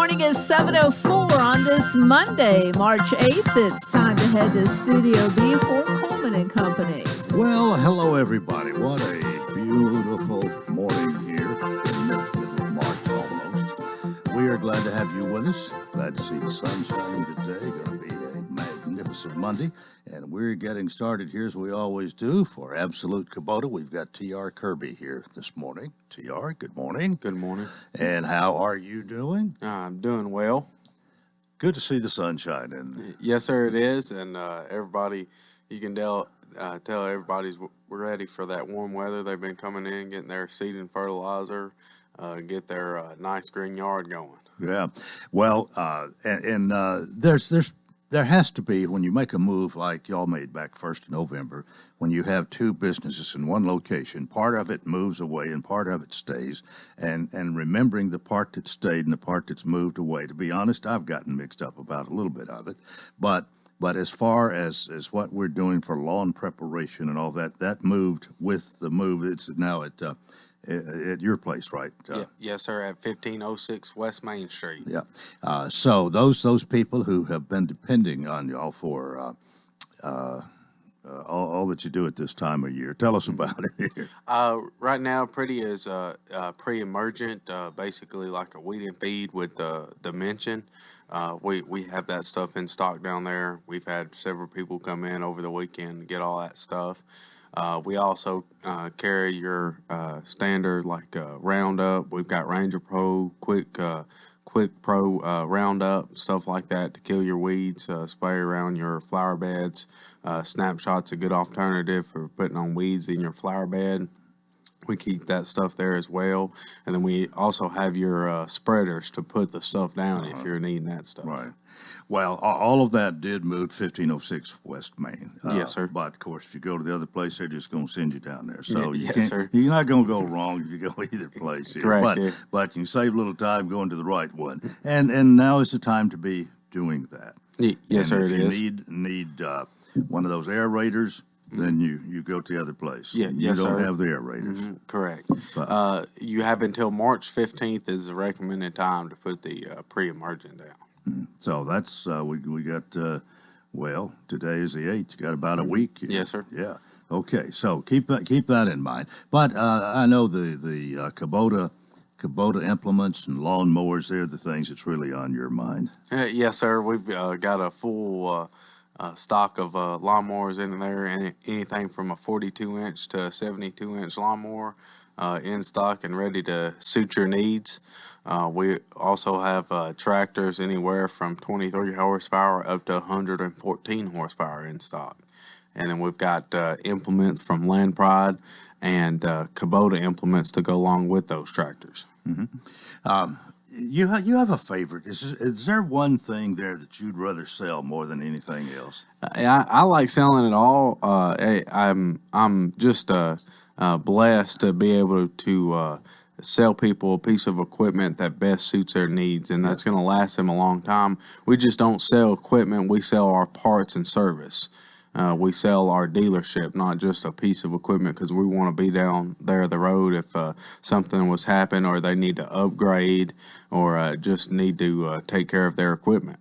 morning is 7:04 on this Monday, March 8th. It's time to head to Studio B for Coleman and Company. Well, hello, everybody. What a beautiful morning here in the middle of March almost. We are glad to have you with us. Glad to see the sun shining today. Going to be a magnificent Monday. And we're getting started here as we always do for Absolute Kubota. We've got T.R. Kirby here this morning. T.R., good morning. Good morning. And how are you doing? I'm doing well. Good to see the sun shining. Yes, sir, it is. And everybody, you can tell everybody's ready for that warm weather. They've been coming in, getting their seed and fertilizer, get their nice green yard going. Yeah. Well, there has to be, when you make a move like y'all made back 1st of November, when you have two businesses in one location, part of it moves away and part of it stays. And remembering the part that stayed and the part that's moved away, to be honest, I've gotten mixed up about a little bit of it. But as far as what we're doing for lawn preparation and all that moved with the move. It's now at your place, right? Yes, sir, at 1506 West Main Street. Yeah. So those people who have been depending on y'all for all that you do at this time of year, tell us about it here. Right now, Pretty is pre-emergent, basically like a weed and feed with Dimension. We have that stuff in stock down there. We've had several people come in over the weekend to get all that stuff. We also carry your standard like Roundup. We've got Ranger Pro, Quick Pro Roundup, stuff like that to kill your weeds, spray around your flower beds. Snapshot's a good alternative for putting on weeds in your flower bed. We keep that stuff there as well. And then we also have your spreaders to put the stuff down if you're needing that stuff. Right. Well, all of that did move 1506 West Main. Yes, sir. But, of course, if you go to the other place, they're just going to send you down there. So Yes, sir. You're not going to go wrong if you go either place here. Correct. But you can save a little time going to the right one. And now is the time to be doing that. Yes, sir, if it is. you need one of those aerators, then you go to the other place. Yeah, you yes, don't sir. have the aerators. Mm-hmm. Correct. You have until March 15th is the recommended time to put the pre-emergent down. So that's we got today is the 8th. You got about a week here. Yes, sir. Yeah. Okay. So keep that in mind. But I know the Kubota implements and lawn mowers. They're the things that's really on your mind. Yes, sir. We've got a full stock of lawnmowers in there, and anything from a 42-inch to a 72-inch lawnmower in stock and ready to suit your needs. We also have tractors anywhere from 23 horsepower up to 114 horsepower in stock. And then we've got implements from Land Pride and Kubota implements to go along with those tractors. Mm-hmm. You have a favorite. Is there one thing there that you'd rather sell more than anything else? I like selling it all. I'm just blessed to be able to sell people a piece of equipment that best suits their needs, and that's going to last them a long time. We just don't sell equipment. We sell our parts and service. We sell our dealership, not just a piece of equipment, because we want to be down there the road if something was happening or they need to upgrade or just need to take care of their equipment.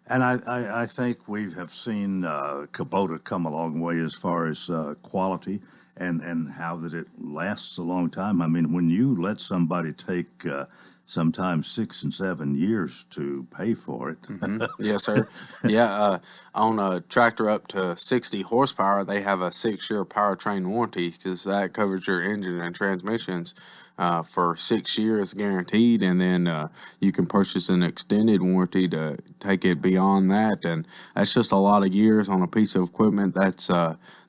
And I think we have seen Kubota come a long way as far as quality and how that it lasts a long time. I mean, when you let somebody take sometimes 6 and 7 years to pay for it. Mm-hmm. Yes, sir. Yeah, on a tractor up to 60 horsepower, they have a 6-year powertrain warranty because that covers your engine and transmissions for 6 years guaranteed, and then you can purchase an extended warranty to take it beyond that, and that's just a lot of years on a piece of equipment. That's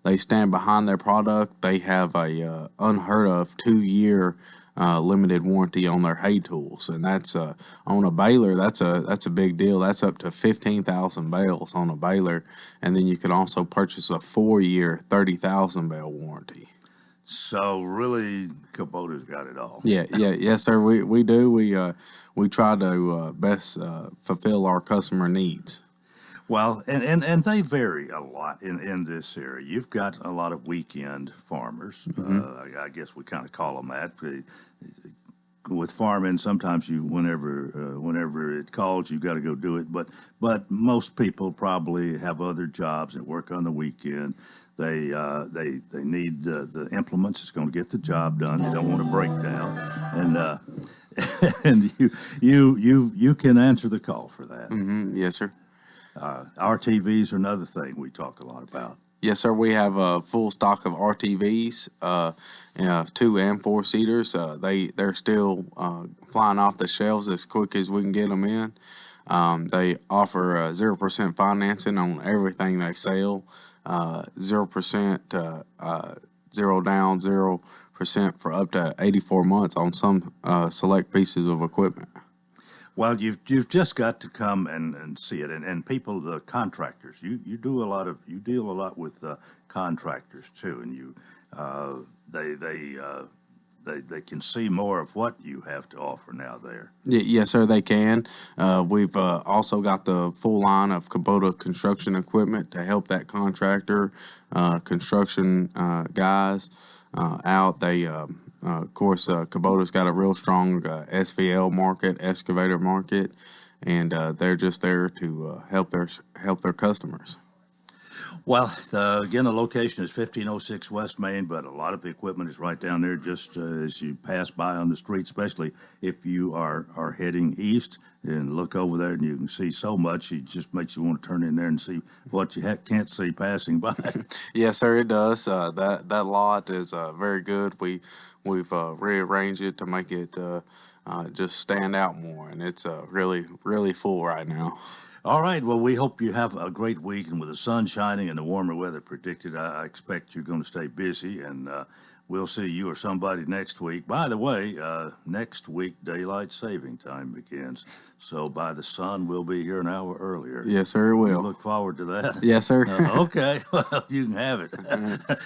they stand behind their product. They have a unheard of 2-year limited warranty on their hay tools, and that's on a baler. That's a big deal. That's up to 15,000 bales on a baler, and then you can also purchase a 4-year 30,000 bale warranty. So really, Kubota's got it all. Yes, sir. We do. We try to best fulfill our customer needs. Well, and they vary a lot in this area. You've got a lot of weekend farmers. I guess we kind of call them that. with farming, sometimes whenever it calls, you got to go do it. But most people probably have other jobs that work on the weekend. They need the implements that's going to get the job done. They don't want to break down, and you can answer the call for that. Yes, sir. RTVs are another thing we talk a lot about. Yes, sir. We have a full stock of RTVs, 2 and 4 seaters. They're still flying off the shelves as quick as we can get them in. They offer 0% financing on everything they sell. 0%, 0 down, 0% for up to 84 months on some select pieces of equipment. Well, you've just got to come and see it, and people, the contractors. You deal a lot with contractors too, and they can see more of what you have to offer now there. Yes, sir, they can. We've also got the full line of Kubota construction equipment to help that contractor, construction guys out. Of course, Kubota's got a real strong SVL market, excavator market, and they're just there to help their customers. Well, again, the location is 1506 West Main, but a lot of the equipment is right down there just as you pass by on the street, especially if you are heading east and look over there and you can see so much, it just makes you want to turn in there and see what you can't see passing by. Yes, sir, it does. That lot is very good. We've rearranged it to make it just stand out more, and it's really, really full right now. All right. Well, we hope you have a great week, and with the sun shining and the warmer weather predicted, I expect you're going to stay busy, and we'll see you or somebody next week. By the way, next week, daylight saving time begins, so by the sun, we'll be here an hour earlier. Yes, sir, it will. Look forward to that. Yes, sir. Okay. Well, you can have it.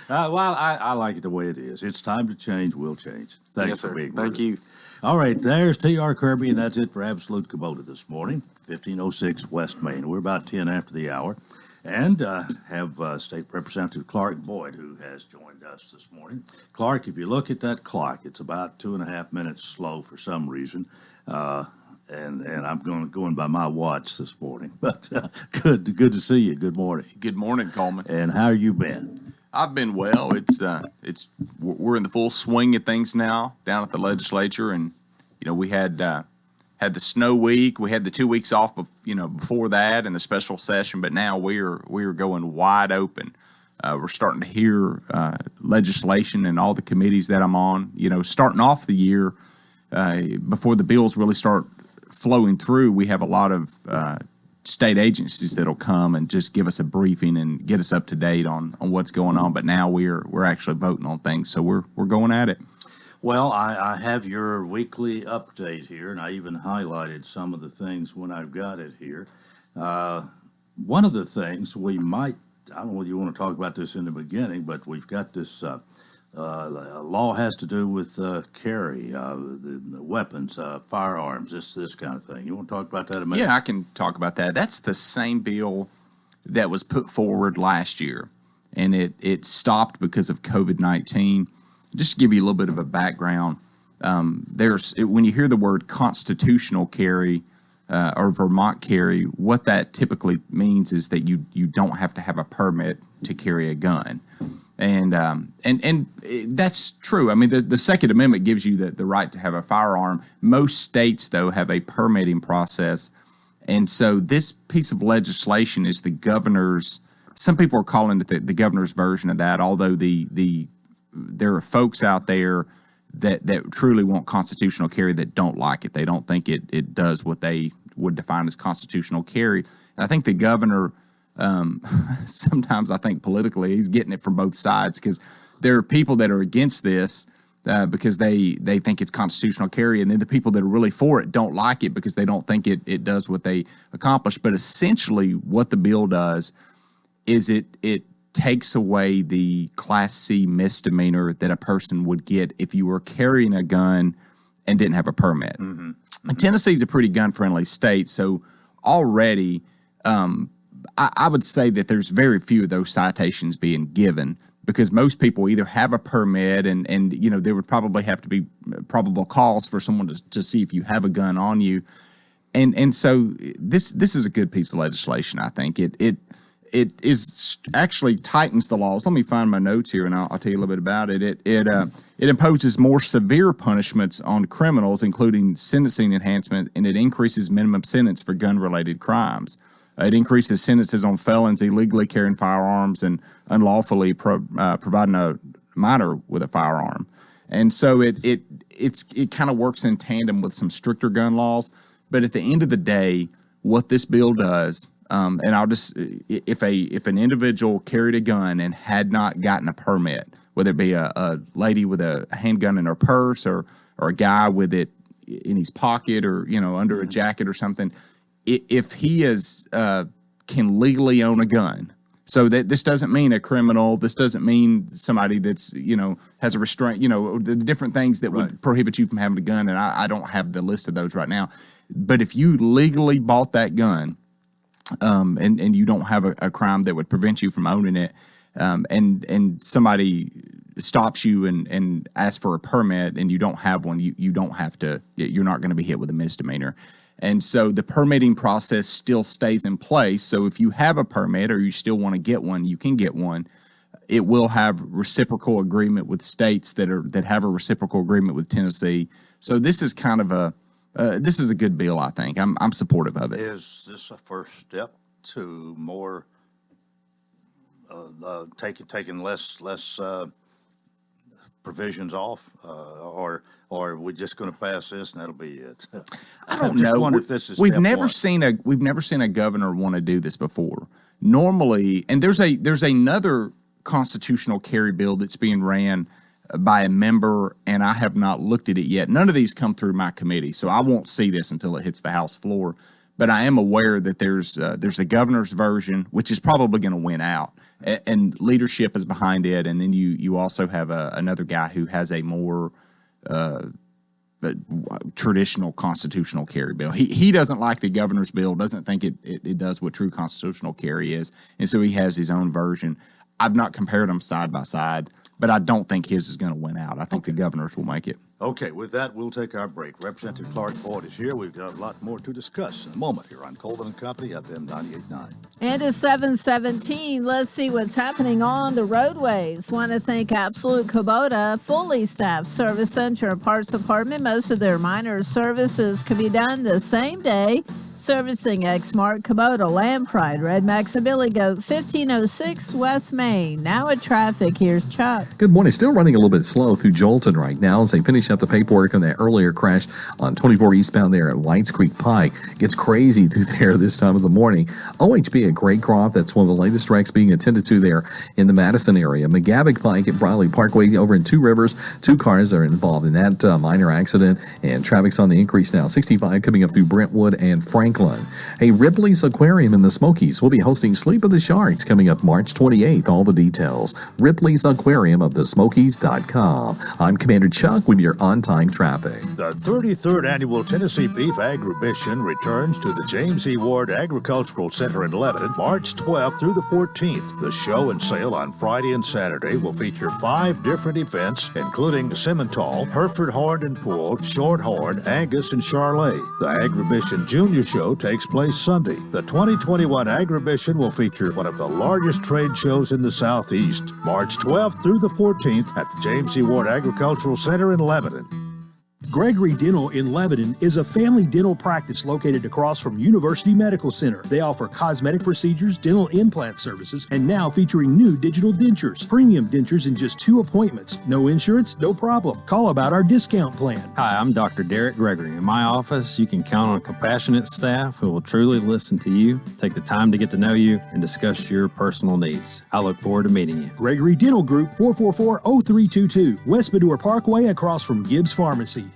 I like it the way it is. It's time to change. We'll change. Thanks Yes, sir. for being Thank with you. us. All right, there's T.R. Kirby, and that's it for Absolute Kubota this morning, 1506 West Main. We're about 10 after the hour, and have State Representative Clark Boyd, who has joined us this morning. Clark, if you look at that clock, it's about 2.5 minutes slow for some reason, and I'm going by my watch this morning. But good to see you. Good morning. Good morning, Coleman. And how you been? I've been well. We're in the full swing of things now down at the legislature, and we had the snow week. We had the 2 weeks off, before that, and the special session. But now we're going wide open. We're starting to hear legislation in all the committees that I'm on. Starting off the year before the bills really start flowing through, we have a lot of state agencies that'll come and just give us a briefing and get us up to date on what's going on. But now we're actually voting on things, so we're going at it. Well, I have your weekly update here, and I even highlighted some of the things when I've got it here. One of the things I don't know whether you want to talk about this in the beginning, but we've got this law has to do with carry, the weapons, firearms, this kind of thing. You want to talk about that a minute? Yeah, I can talk about that. That's the same bill that was put forward last year, and it stopped because of COVID-19. Just to give you a little bit of a background, when you hear the word constitutional carry or Vermont carry, what that typically means is that you don't have to have a permit to carry a gun. And that's true. I mean, the Second Amendment gives you the right to have a firearm. Most states, though, have a permitting process. And so this piece of legislation is the governor's. Some people are calling it the governor's version of that, although there are folks out there that truly want constitutional carry that don't like it. They don't think it does what they would define as constitutional carry. And I think the governor, sometimes I think politically, he's getting it from both sides, because there are people that are against this because they think it's constitutional carry, and then the people that are really for it don't like it because they don't think it does what they accomplish. But essentially what the bill does is it takes away the Class C misdemeanor that a person would get if you were carrying a gun and didn't have a permit. Mm-hmm. And Tennessee's a pretty gun-friendly state, so already I would say that there's very few of those citations being given. because most people either have a permit and there would probably have to be probable cause for someone to see if you have a gun on you. And so this is a good piece of legislation. I think it is actually tightens the laws. Let me find my notes here, and I'll tell you a little bit about it. It imposes more severe punishments on criminals, including sentencing enhancement, and it increases minimum sentence for gun-related crimes. It increases sentences on felons illegally carrying firearms and unlawfully providing a minor with a firearm. And so it kind of works in tandem with some stricter gun laws. But at the end of the day, what this bill does, and I'll just, if an individual carried a gun and had not gotten a permit, whether it be a lady with a handgun in her purse or a guy with it in his pocket or under a jacket or something, if he can legally own a gun. So that this doesn't mean a criminal. This doesn't mean somebody that's has a restraint. The different things that would prohibit you from having a gun, and I don't have the list of those right now. But if you legally bought that gun, and you don't have a crime that would prevent you from owning it, and somebody stops you and asks for a permit, and you don't have one, you don't have to. You're not going to be hit with a misdemeanor. And so the permitting process still stays in place. So if you have a permit or you still want to get one, you can get one. It will have reciprocal agreement with states that have a reciprocal agreement with Tennessee. So this is kind of this is a good bill, I think. I'm supportive of it. Is this a first step to more taking less provisions off, or are we just going to pass this and that'll be it? I don't know. Wonder if this is we've never seen a governor want to do this before. Normally, and there's another constitutional carry bill that's being ran by a member, and I have not looked at it yet. None of these come through my committee, so I won't see this until it hits the House floor. But I am aware that there's a governor's version, which is probably going to win out, and leadership is behind it. And then you also have another guy who has a more traditional constitutional carry bill. He doesn't like the governor's bill, doesn't think it does what true constitutional carry is, and so he has his own version. I've not compared them side by side, but I don't think his is going to win out. I think the governor's will make it. Okay, with that, we'll take our break. Representative Clark Boyd is here. We've got a lot more to discuss in a moment here on Coleman and Company, FM 98.9. And it's 7:17. Let's see what's happening on the roadways. Want to thank Absolute Kubota, fully staffed service center and parts department. Most of their minor services can be done the same day. Servicing Exmark, Kubota, Land Pride, Red Max, and Billy Goat, 1506 West Main. Now at traffic, here's Chuck. Good morning. Still running a little bit slow through Jolton right now as they finish up the paperwork on that earlier crash on 24 eastbound there at Whites Creek Pike. Gets crazy through there this time of the morning. OHB at Graycroft, that's one of the latest wrecks being attended to there in the Madison area. McGavick Pike at Briley Parkway over in Two Rivers. 2 cars are involved in that minor accident, and traffic's on the increase now. 65 coming up through Brentwood and Franklin. Hey, Ripley's Aquarium in the Smokies will be hosting Sleep of the Sharks coming up March 28th. All the details. Ripley's Aquarium of the Smokies.com. I'm Commander Chuck with your on-time traffic. The 33rd Annual Tennessee Beef Agribition returns to the James E. Ward Agricultural Center in Lebanon March 12th through the 14th. The show and sale on Friday and Saturday will feature 5 different events, including Simmental, Hereford Horned and Pooled, Shorthorn, Angus, and Charolais. The Agribition Junior Show takes place Sunday. The 2021 Agribition will feature one of the largest trade shows in the Southeast, March 12th through the 14th at the James E. Ward Agricultural Center in Lebanon. Gregory Dental in Lebanon is a family dental practice located across from University Medical Center. They offer cosmetic procedures, dental implant services, and now featuring new digital dentures. Premium dentures in just 2 appointments. No insurance, no problem. Call about our discount plan. Hi, I'm Dr. Derek Gregory. In my office, you can count on a compassionate staff who will truly listen to you, take the time to get to know you, and discuss your personal needs. I look forward to meeting you. Gregory Dental Group, 444-0322, West Medore Parkway across from Gibbs Pharmacy.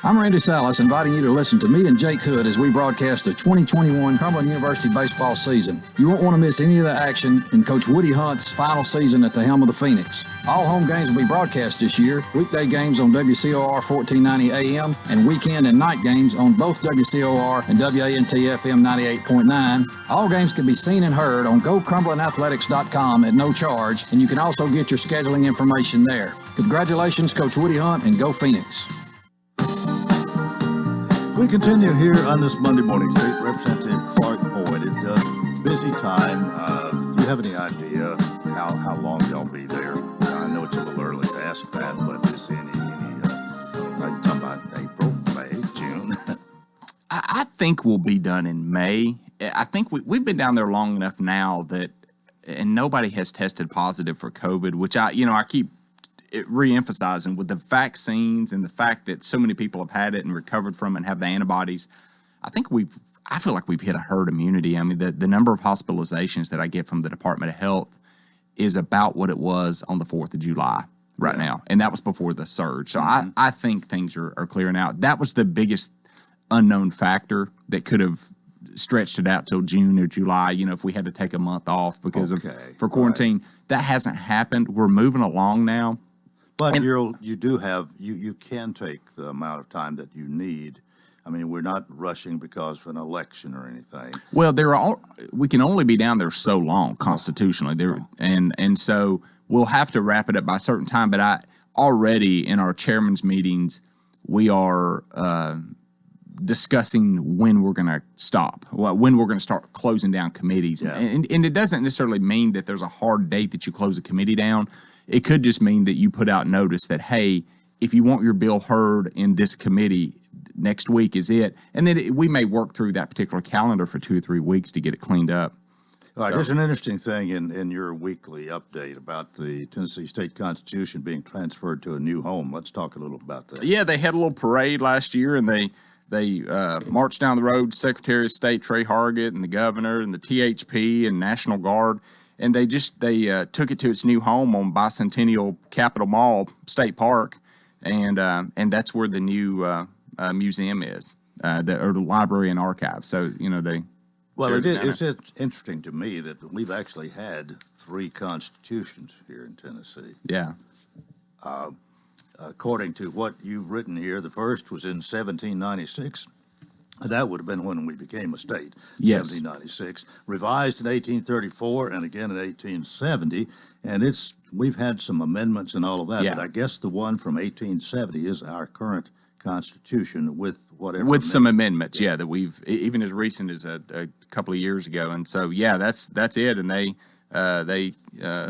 I'm Randy Salas, inviting you to listen to me and Jake Hood as we broadcast the 2021 Cumberland University baseball season. You won't want to miss any of the action in Coach Woody Hunt's final season at the helm of the Phoenix. All home games will be broadcast this year, weekday games on WCOR 1490 AM and weekend and night games on both WCOR and WANT FM 98.9. All games can be seen and heard on GoCumberlandAthletics.com at no charge, and you can also get your scheduling information there. Congratulations, Coach Woody Hunt, and go Phoenix. We continue here on this Monday morning. State Representative Clark Boyd. It's a busy time. Do you have any idea how long y'all be there? I know it's a little early to ask that, but is any are you talking about April, May, June? I think we'll be done in May. I think we've been down there long enough now that, and nobody has tested positive for COVID, which I keep re-emphasizing with the vaccines and the fact that so many people have had it and recovered from it and have the antibodies. I feel like we've hit a herd immunity. I mean, the number of hospitalizations that I get from the Department of Health is about what it was on the 4th of July right now. And that was before the surge. So I think things are clearing out. That was the biggest unknown factor that could have stretched it out till June or July, if we had to take a month off because for quarantine. Right. That hasn't happened. We're moving along now. But you can take the amount of time that you need. I mean, we're not rushing because of an election or anything. Well, we can only be down there so long constitutionally. And so we'll have to wrap it up by a certain time. But I already in our chairman's meetings, we are discussing when we're going to stop, when we're going to start closing down committees. Yeah. And it doesn't necessarily mean that there's a hard date that you close a committee down. It could just mean that you put out notice that, hey, if you want your bill heard in this committee, next week is it. And then we may work through that particular calendar for 2 or 3 weeks to get it cleaned up. All right, there's an interesting thing in your weekly update about the Tennessee State Constitution being transferred to a new home. Let's talk a little about that. Yeah, they had a little parade last year, and they marched down the road, Secretary of State Trey Hargett and the governor and the THP and National Guard. And they took it to its new home on Bicentennial Capitol Mall, State Park, and that's where the new museum is, or the library and archive. So they. Well, it's interesting to me that we've actually had 3 constitutions here in Tennessee. Yeah. According to what you've written here, the first was in 1796. That would have been when we became a state, yes. 1796. Revised in 1834 and again in 1870. And we've had some amendments and all of that. Yeah. But I guess the one from 1870 is our current Constitution with whatever. With some amendments, yeah, that we've, even as recent as a couple of years ago. And so, yeah, that's it. And they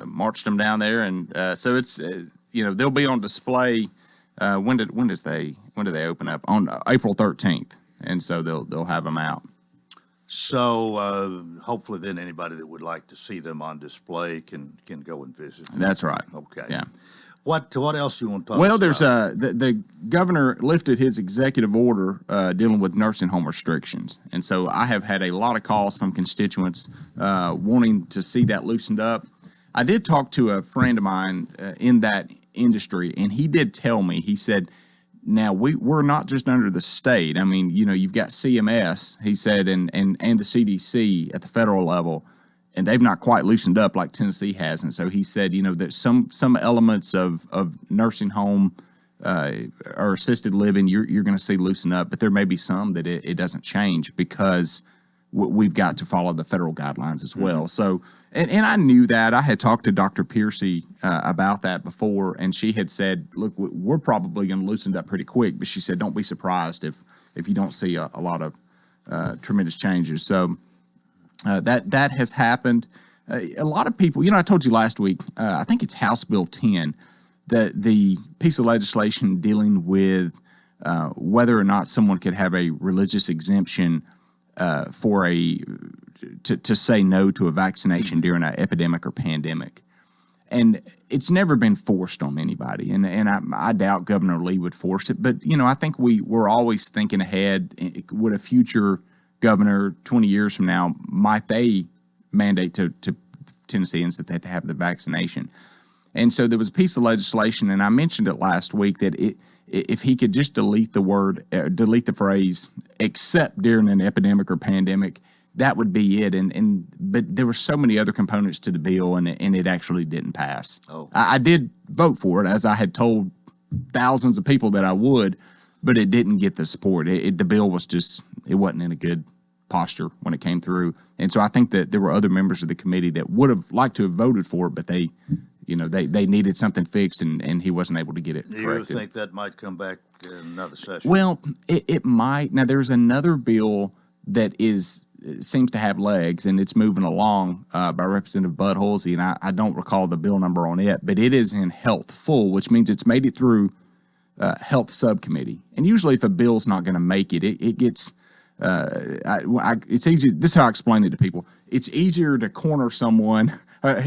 marched them down there. And so it's, they'll be on display. When do they open up? On April 13th. And so they'll have them out. So hopefully then anybody that would like to see them on display can go and visit. That's right. Okay. Yeah. What else do you want to talk about? Well, there's the governor lifted his executive order dealing with nursing home restrictions. And so I have had a lot of calls from constituents wanting to see that loosened up. I did talk to a friend of mine in that industry, and he did tell me, he said, now, we're not just under the state. I mean, you've got CMS, he said, and the CDC at the federal level, and they've not quite loosened up like Tennessee has. And so he said, there's some elements of nursing home or assisted living you're going to see loosen up, but there may be some that it doesn't change because we've got to follow the federal guidelines as well. Mm-hmm. So, and I knew that. I had talked to Dr. Piercy about that before, and she had said, look, we're probably going to loosen it up pretty quick, but she said, don't be surprised if you don't see a lot of tremendous changes. So that has happened. A lot of people, I told you last week, I think it's House Bill 10, the piece of legislation dealing with whether or not someone could have a religious exemption to say no to a vaccination during an epidemic or pandemic. And it's never been forced on anybody. And I doubt Governor Lee would force it. But, I think we're always thinking ahead. Would a future governor 20 years from now, might they mandate to Tennesseans that they had to have the vaccination? And so there was a piece of legislation, and I mentioned it last week, that if he could just delete the phrase "except during an epidemic or pandemic," that would be it. But there were so many other components to the bill, and it actually didn't pass. Oh. I did vote for it, as I had told thousands of people that I would, but it didn't get the support. The bill was it wasn't in a good posture when it came through. And so I think that there were other members of the committee that would have liked to have voted for it, but they needed something fixed, and he wasn't able to get it corrected. Do you think that might come back in another session? Well, it might. Now, there's another bill that seems to have legs, and it's moving along by Representative Bud Halsey, and I don't recall the bill number on it, but it is in health full, which means it's made it through health subcommittee. And usually if a bill's not going to make it, it gets it's easy. This is how I explain it to people. It's easier to corner someone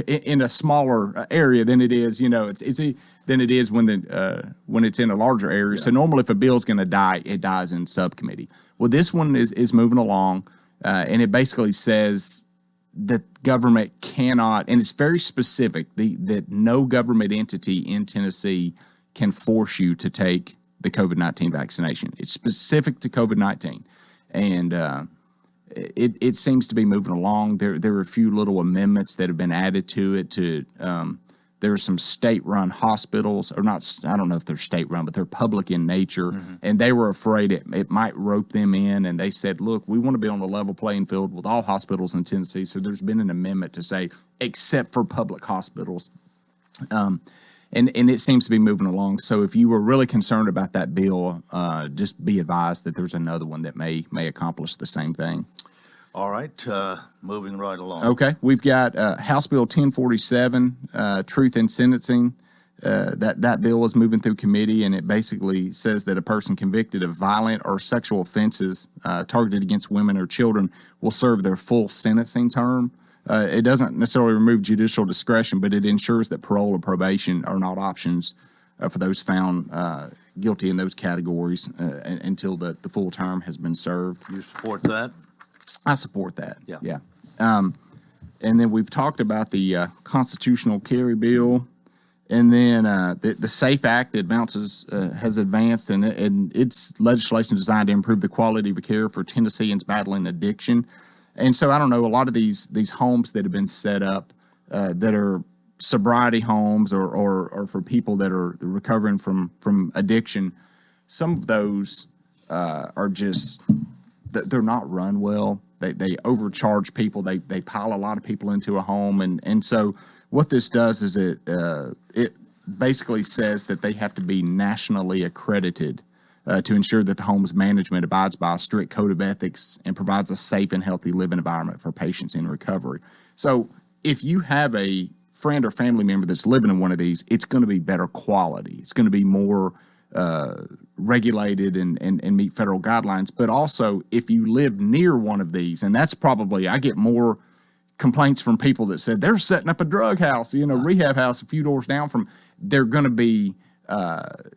in a smaller area than it is, than it is when it's in a larger area. Yeah. So normally if a bill's going to die, it dies in subcommittee. Well, this one is moving along, and it basically says that government cannot, and it's very specific, that no government entity in Tennessee can force you to take the COVID-19 vaccination. It's specific to COVID-19. And it seems to be moving along. There are a few little amendments that have been added to it. There are some state-run hospitals, or not. I don't know if they're state-run, but they're public in nature. Mm-hmm. And they were afraid it might rope them in. And they said, "Look, we want to be on a level playing field with all hospitals in Tennessee." So there's been an amendment to say, except for public hospitals. And it seems to be moving along. So if you were really concerned about that bill, just be advised that there's another one that may accomplish the same thing. All right, moving right along. Okay, we've got House Bill 1047, Truth in Sentencing. That bill is moving through committee, and it basically says that a person convicted of violent or sexual offenses targeted against women or children will serve their full sentencing term. It doesn't necessarily remove judicial discretion, but it ensures that parole or probation are not options for those found guilty in those categories until the full term has been served. You support that? I support that. Yeah. And then we've talked about the constitutional carry bill, and then the SAFE Act has advanced, and it's legislation designed to improve the quality of care for Tennesseans battling addiction. And so I don't know, a lot of these homes that have been set up that are sobriety homes or for people that are recovering from addiction, some of those are just, they're not run well. They overcharge people. They pile a lot of people into a home. And so what this does is it basically says that they have to be nationally accredited to ensure that the home's management abides by a strict code of ethics and provides a safe and healthy living environment for patients in recovery. So if you have a friend or family member that's living in one of these, it's going to be better quality. It's going to be more regulated and meet federal guidelines. But also, if you live near one of these, and that's probably, I get more complaints from people that said they're setting up a drug house, rehab house a few doors down from, they're going to be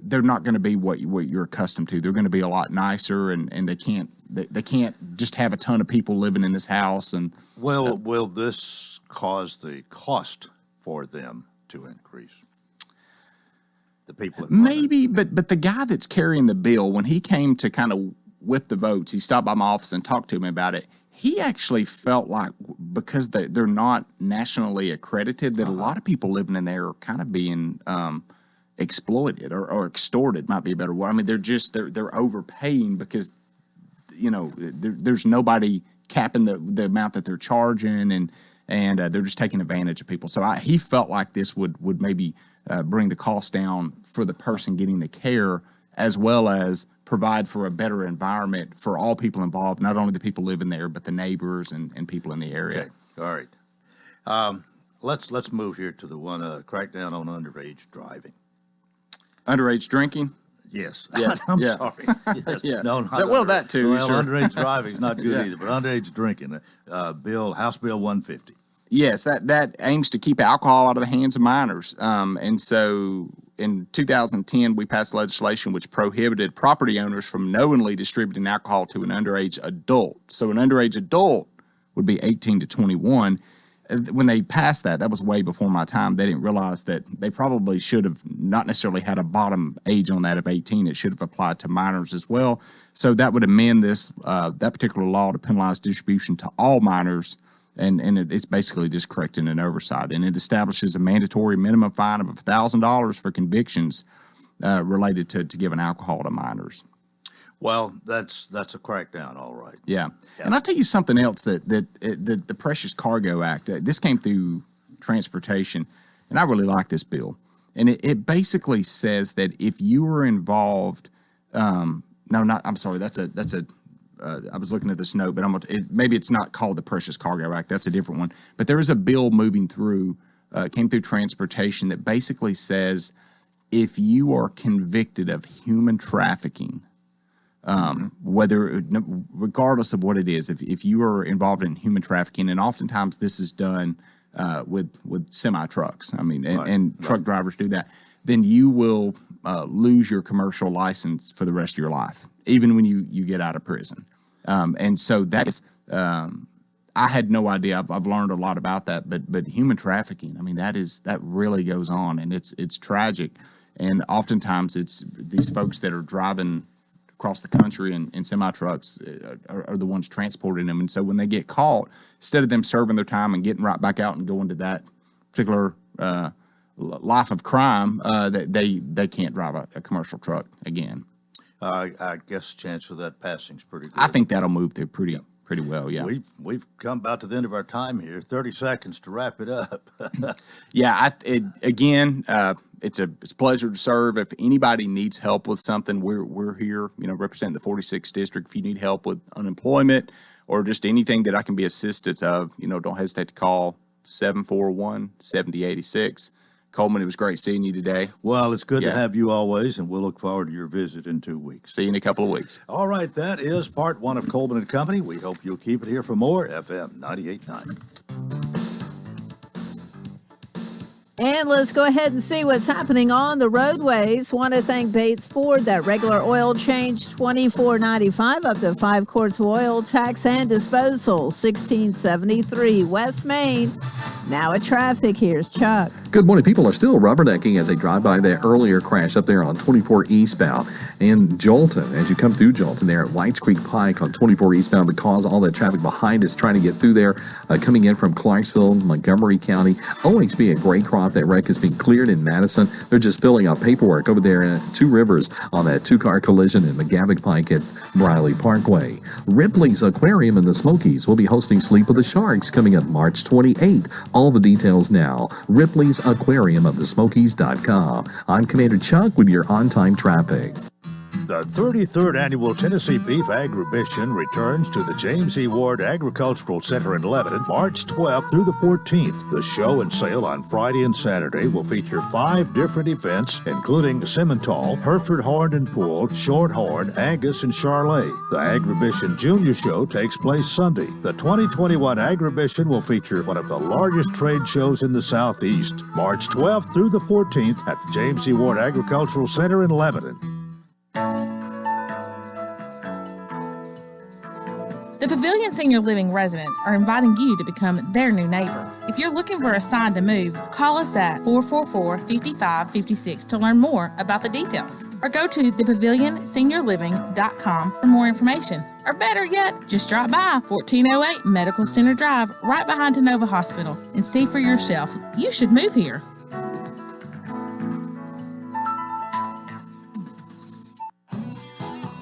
they're not going to be what you're accustomed to. They're going to be a lot nicer, and they can't just have a ton of people living in this house. And will this cause the cost for them to increase? The people maybe, but the guy that's carrying the bill, when he came to kind of whip the votes, he stopped by my office and talked to me about it. He actually felt like because they're not nationally accredited, that a lot of people living in there are kind of being exploited or extorted, might be a better word. I mean, they're overpaying because there's nobody capping the amount that they're charging, and they're just taking advantage of people. So he felt like this would maybe bring the cost down for the person getting the care, as well as provide for a better environment for all people involved, not only the people living there, but the neighbors and people in the area. Okay. All right. Let's move here to the one crackdown on underage driving. Underage drinking? Yes. Yeah. I'm sorry. Yes. Yeah. No, that too. Well, sure. Underage driving is not good either, but underage drinking. House Bill 150. Yes, that aims to keep alcohol out of the hands of minors. And so in 2010, we passed legislation which prohibited property owners from knowingly distributing alcohol to an underage adult. So an underage adult would be 18 to 21. when they passed that was way before my time. They didn't realize that they probably should have not necessarily had a bottom age on that of 18. It should have applied to minors as well. So that would amend this that particular law to penalize distribution to all minors, and it's basically just correcting an oversight. And it establishes a mandatory minimum fine of $1,000 for convictions related to giving alcohol to minors. Well, that's a crackdown, all right. Yeah. And I'll tell you something else that the Precious Cargo Act, this came through transportation, and I really like this bill. And it basically says that if you were involved, I was looking at this note, but maybe it's not called the Precious Cargo Act. That's a different one. But there is a bill moving through, came through transportation that basically says if you are convicted of human trafficking, regardless of what it is, if you are involved in human trafficking, and oftentimes this is done with semi trucks, and truck drivers do that, then you will lose your commercial license for the rest of your life, even when you get out of prison. And so that's I had no idea. I've learned a lot about that, but human trafficking, that really goes on, and it's tragic, and oftentimes it's these folks that are driving across the country in semi-trucks are the ones transporting them. And so when they get caught, instead of them serving their time and getting right back out and going to that particular life of crime, they can't drive a commercial truck again. I guess the chance of that passing's pretty good. I think that'll move through pretty well, yeah. We've come about to the end of our time here. 30 seconds to wrap it up. Yeah, it's a pleasure to serve. If anybody needs help with something, we're here, representing the 46th district. If you need help with unemployment or just anything that I can be assistant of, don't hesitate to call 741-7086. Coleman, it was great seeing you today. Well, it's good to have you always, and we'll look forward to your visit in 2 weeks. See you in a couple of weeks. All right, that is part one of Coleman and Company. We hope you'll keep it here for more. FM 98.9. And let's go ahead and see what's happening on the roadways. Want to thank Bates Ford. That regular oil change, $24.95 up to 5 quarts of oil, tax and disposal, $16.73. West Main. Now at traffic, here's Chuck. Good morning. People are still rubbernecking as they drive by that earlier crash up there on 24 eastbound and Jolton. As you come through Jolton there at Whites Creek Pike on 24 eastbound, because all that traffic behind is trying to get through there, coming in from Clarksville, Montgomery County. OHB at Graycroft, that wreck has been cleared in Madison. They're just filling out paperwork over there in Two Rivers on that two-car collision in McGavick Pike at Briley Parkway. Ripley's Aquarium in the Smokies will be hosting Sleep with the Sharks coming up March 28th. All the details now. Ripley's Aquarium of the Smokies.com. I'm Commander Chuck with your on-time traffic. The 33rd Annual Tennessee Beef Agribition returns to the James E. Ward Agricultural Center in Lebanon March 12th through the 14th. The show and sale on Friday and Saturday will feature 5 different events, including Simmental, Hereford Horned and Pooled, Shorthorn, Angus, and Charolais. The Agribition Junior Show takes place Sunday. The 2021 Agribition will feature one of the largest trade shows in the Southeast, March 12th through the 14th at the James E. Ward Agricultural Center in Lebanon. The Pavilion Senior Living residents are inviting you to become their new neighbor. If you're looking for a sign to move, call us at 444-5556 to learn more about the details. Or go to thepavilionseniorliving.com for more information. Or better yet, just drop by 1408 Medical Center Drive right behind Tenova Hospital and see for yourself. You should move here.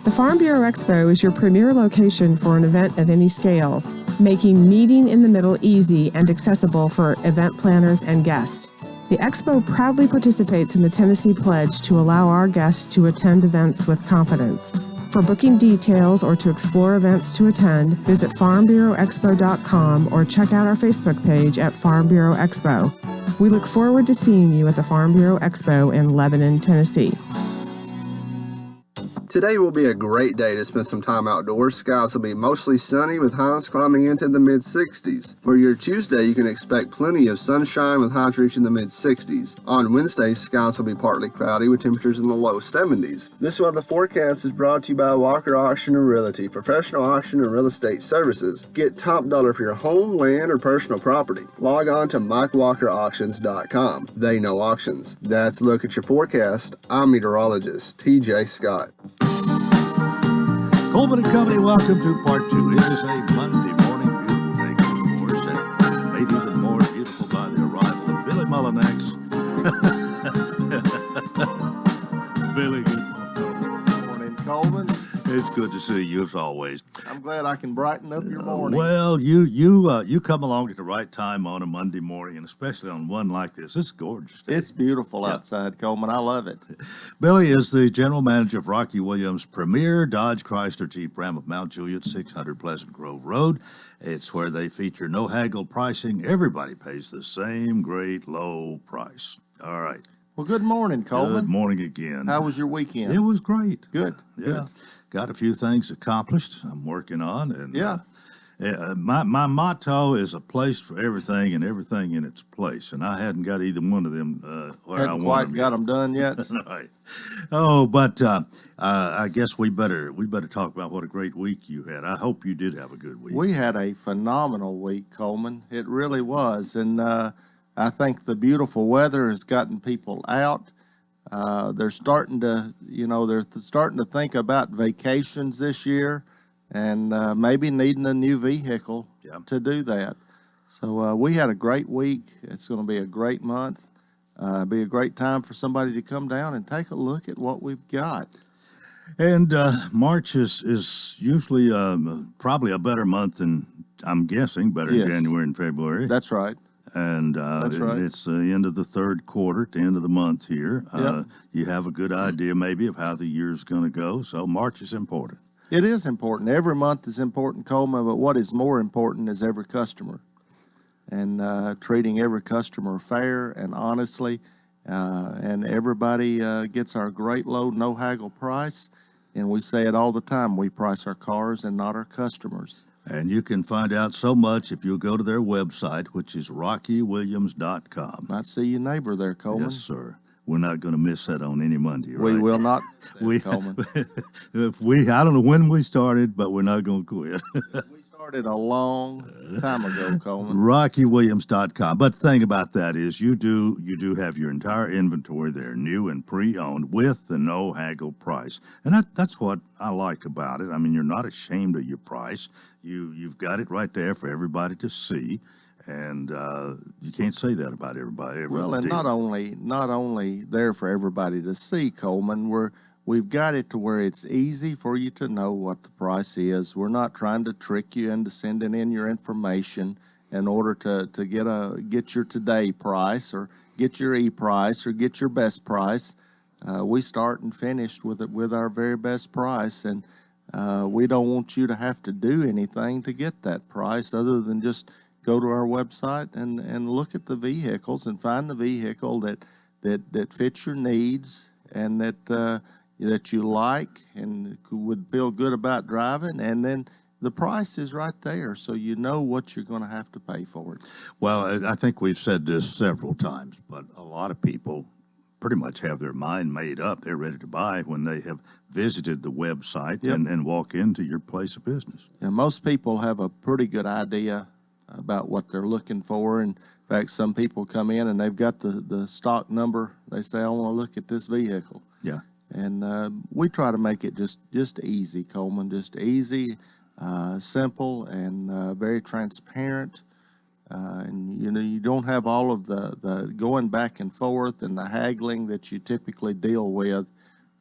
The Farm Bureau Expo is your premier location for an event of any scale, making meeting in the middle easy and accessible for event planners and guests. The Expo proudly participates in the Tennessee Pledge to allow our guests to attend events with confidence. For booking details or to explore events to attend, visit farmbureauexpo.com or check out our Facebook page at Farm Bureau Expo. We look forward to seeing you at the Farm Bureau Expo in Lebanon, Tennessee. Today will be a great day to spend some time outdoors. Skies will be mostly sunny with highs climbing into the mid-60s. For your Tuesday, you can expect plenty of sunshine with highs reaching the mid-60s. On Wednesday, skies will be partly cloudy with temperatures in the low 70s. This weather forecast is brought to you by Walker Auction and Realty, professional auction and real estate services. Get top dollar for your home, land, or personal property. Log on to MikeWalkerAuctions.com. They know auctions. That's a look at your forecast. I'm meteorologist TJ Scott. Coleman and Company, welcome to part 2. It is a Monday morning, beautiful day, of course, and made even more beautiful by the arrival of Billy Mullinax. Billy, good Morning, Coleman. It's good to see you as always. I'm glad I can brighten up your morning. Well, you come along at the right time on a Monday morning, and especially on one like this. It's gorgeous. It's beautiful outside, Coleman. I love it. Billy is the general manager of Rocky Williams' premier Dodge Chrysler Jeep Ram of Mount Juliet, 600 Pleasant Grove Road. It's where they feature no haggle pricing. Everybody pays the same great low price. All right. Well, good morning, Coleman. Good morning again. How was your weekend? It was great. Good. Yeah. Good. Got a few things accomplished I'm working on. And Yeah. my motto is a place for everything and everything in its place. And I hadn't got either one of them where I Hadn't want quite them got them done yet. Right. Oh, but I guess we better talk about what a great week you had. I hope you did have a good week. We had a phenomenal week, Coleman. It really was. And I think the beautiful weather has gotten people out. They're starting to, starting to think about vacations this year and maybe needing a new vehicle to do that. So we had a great week. It's going to be a great month. Be a great time for somebody to come down and take a look at what we've got. And March is usually probably a better month than, I'm guessing, better than January and February. That's right. And it's the end of the third quarter, at the end of the month here. You have a good idea maybe of how the year's going to go. So March is important. It is important. Every month is important, Coleman, but what is more important is every customer. And treating every customer fair and honestly. And everybody gets our great low, no haggle price. And we say it all the time. We price our cars and not our customers. And you can find out so much if you'll go to their website, which is rockywilliams.com. Might see your neighbor there, Coleman. Yes, sir. We're not going to miss that on any Monday, right? We will not, Coleman. I don't know when we started, but we're not going to quit. We started a long time ago, Coleman. RockyWilliams.com. But the thing about that is you do have your entire inventory there, new and pre-owned, with the no haggle price. And that's what I like about it. I mean, you're not ashamed of your price. You've got it right there for everybody to see. And you can't say that about everybody. Well, and not only there for everybody to see, Coleman, we've got it to where it's easy for you to know what the price is. We're not trying to trick you into sending in your information in order to get your today price or get your e-price or get your best price. We start and finish with our very best price, and we don't want you to have to do anything to get that price other than just go to our website and look at the vehicles and find the vehicle that fits your needs and that you like and would feel good about driving, and then the price is right there, so you know what you're going to have to pay for it. Well, I think we've said this several times, but a lot of people pretty much have their mind made up. They're ready to buy when they have visited the website and walk into your place of business. And most people have a pretty good idea about what they're looking for. In fact, some people come in and they've got the stock number. They say, I want to look at this vehicle. Yeah. And we try to make it just easy, Coleman, just easy, simple, and very transparent. And, you don't have all of the going back and forth and the haggling that you typically deal with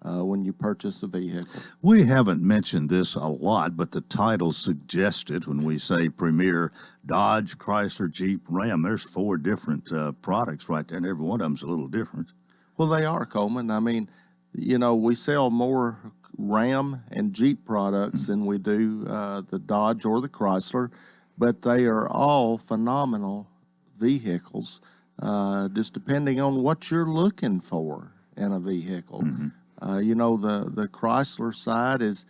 when you purchase a vehicle. We haven't mentioned this a lot, but the title suggested when we say Premier Dodge, Chrysler, Jeep, Ram, there's 4 different products right there, and every one of them's a little different. Well, they are, Coleman. I mean, we sell more Ram and Jeep products than we do the Dodge or the Chrysler, but they are all phenomenal vehicles, just depending on what you're looking for in a vehicle. The Chrysler side is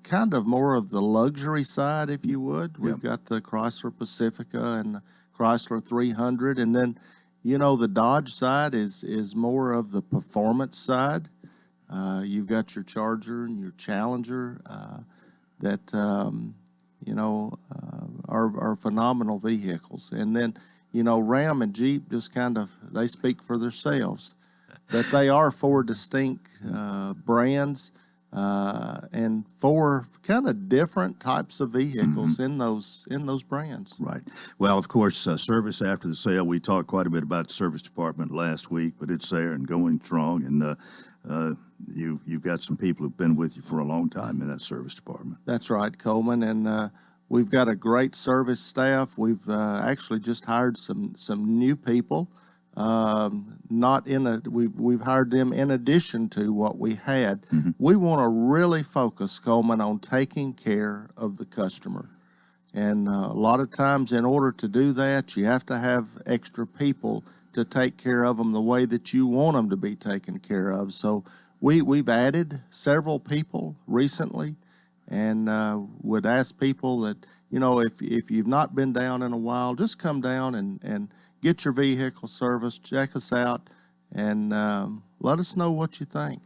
kind of more of the luxury side, if you would. We've got the Chrysler Pacifica and the Chrysler 300, and then the Dodge side is more of the performance side. You've got your Charger and your Challenger that are phenomenal vehicles, and then Ram and Jeep just they speak for themselves. That they are four distinct brands and four kind of different types of vehicles in those brands. Right. Well, of course, service after the sale. We talked quite a bit about the service department last week, but it's there and going strong. And you've got some people who've been with you for a long time in that service department. That's right, Coleman, and we've got a great service staff. We've actually just hired some new people. We've hired them in addition to what we had. We want to really focus, Coleman, on taking care of the customer. And a lot of times in order to do that, you have to have extra people to take care of them the way that you want them to be taken care of. So we've added several people recently, and would ask people that, if you've not been down in a while, just come down and get your vehicle serviced, check us out, and let us know what you think.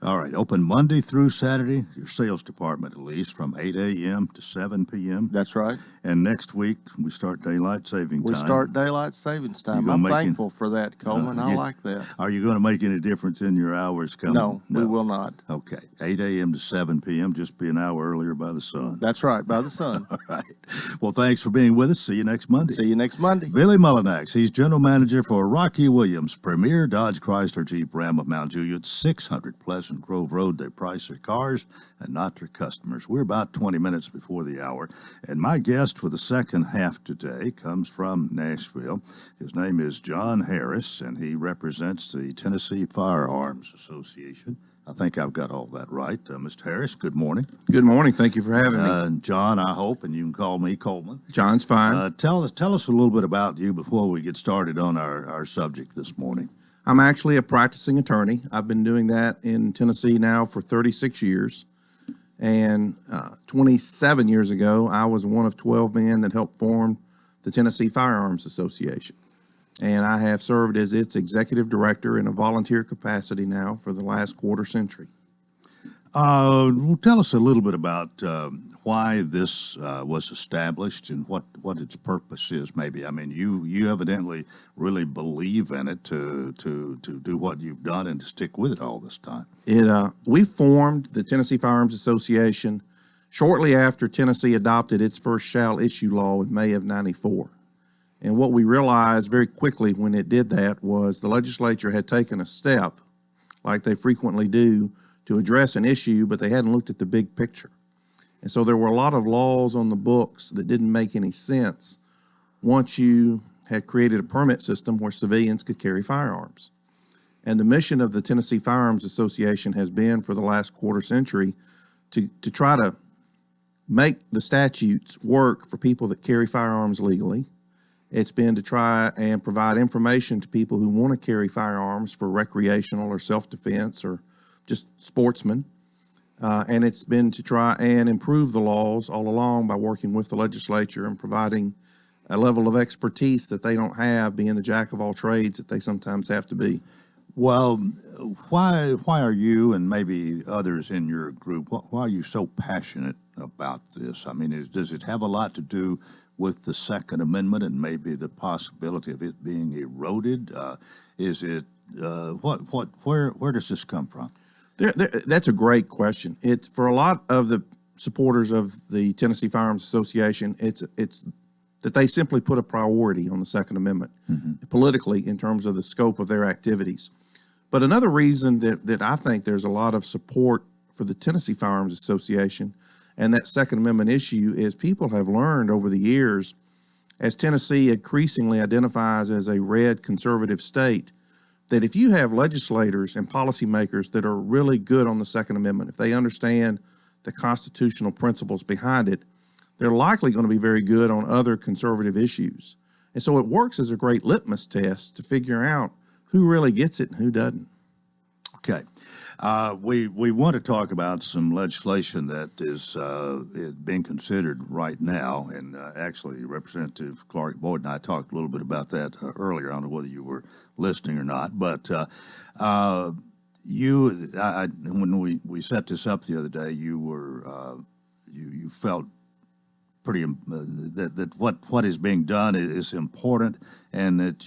All right. Open Monday through Saturday, your sales department at least, from 8 a.m. to 7 p.m. That's right. And next week, we start daylight saving time. We start daylight savings time. I'm thankful for that, Coleman. I like that. Are you going to make any difference in your hours coming? No, we will not. Okay. 8 a.m. to 7 p.m., just be an hour earlier by the sun. That's right, by the sun. All right. Well, thanks for being with us. See you next Monday. See you next Monday. Billy Mullinax, he's general manager for Rocky Williams, Premier Dodge Chrysler Jeep Ram of Mount Juliet, 600 Pleasant Grove Road. They price their cars and not their customers. We're about 20 minutes before the hour, and my guest for the second half today comes from Nashville. His name is John Harris, and he represents the Tennessee Firearms Association. I think I've got all that right. Mr. Harris, good morning. Good morning. Thank you for having me. John, I hope, and you can call me Coleman. John's fine. Tell us a little bit about you before we get started on our subject this morning. I'm actually a practicing attorney. I've been doing that in Tennessee now for 36 years. And 27 years ago, I was one of 12 men that helped form the Tennessee Firearms Association. And I have served as its executive director in a volunteer capacity now for the last quarter century. Well, tell us a little bit about why this was established and what its purpose is, maybe. I mean, you evidently really believe in it to do what you've done and to stick with it all this time. We formed the Tennessee Firearms Association shortly after Tennessee adopted its first shall issue law in May of '94. And what we realized very quickly when it did that was the legislature had taken a step, like they frequently do, to address an issue, but they hadn't looked at the big picture. And so there were a lot of laws on the books that didn't make any sense once you had created a permit system where civilians could carry firearms. And the mission of the Tennessee Firearms Association has been for the last quarter century to try to make the statutes work for people that carry firearms legally. It's been to try and provide information to people who want to carry firearms for recreational or self-defense or just sportsmen. And it's been to try and improve the laws all along by working with the legislature and providing a level of expertise that they don't have, being the jack of all trades that they sometimes have to be. Well, why are you and maybe others in your group, why are you so passionate about this? I mean, does it have a lot to do with the Second Amendment and maybe the possibility of it being eroded? Is it where does this come from? That's a great question. It's for a lot of the supporters of the Tennessee Firearms Association, it's that they simply put a priority on the Second Amendment politically in terms of the scope of their activities. But another reason that I think there's a lot of support for the Tennessee Firearms Association and that Second Amendment issue is people have learned over the years, as Tennessee increasingly identifies as a red conservative state, that if you have legislators and policymakers that are really good on the Second Amendment, if they understand the constitutional principles behind it, they're likely going to be very good on other conservative issues. And so it works as a great litmus test to figure out who really gets it and who doesn't. Okay. We want to talk about some legislation that is being considered right now, and actually Representative Clark Boyd and I talked a little bit about that earlier. I don't know whether you were listening or not, but when we set this up the other day, you were you felt pretty that what is being done is important, and that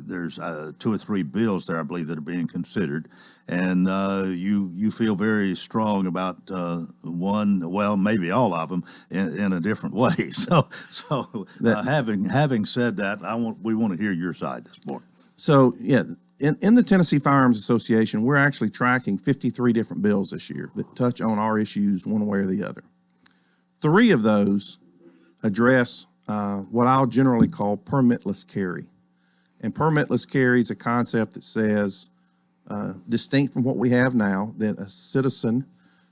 there's 2 or 3 bills there, I believe, that are being considered, and you feel very strong about one, well, maybe all of them in a different way. So having said that, we want to hear your side this morning. So yeah. In the Tennessee Firearms Association, we're actually tracking 53 different bills this year that touch on our issues one way or the other. 3 of those address what I'll generally call permitless carry. And permitless carry is a concept that says, distinct from what we have now, that a citizen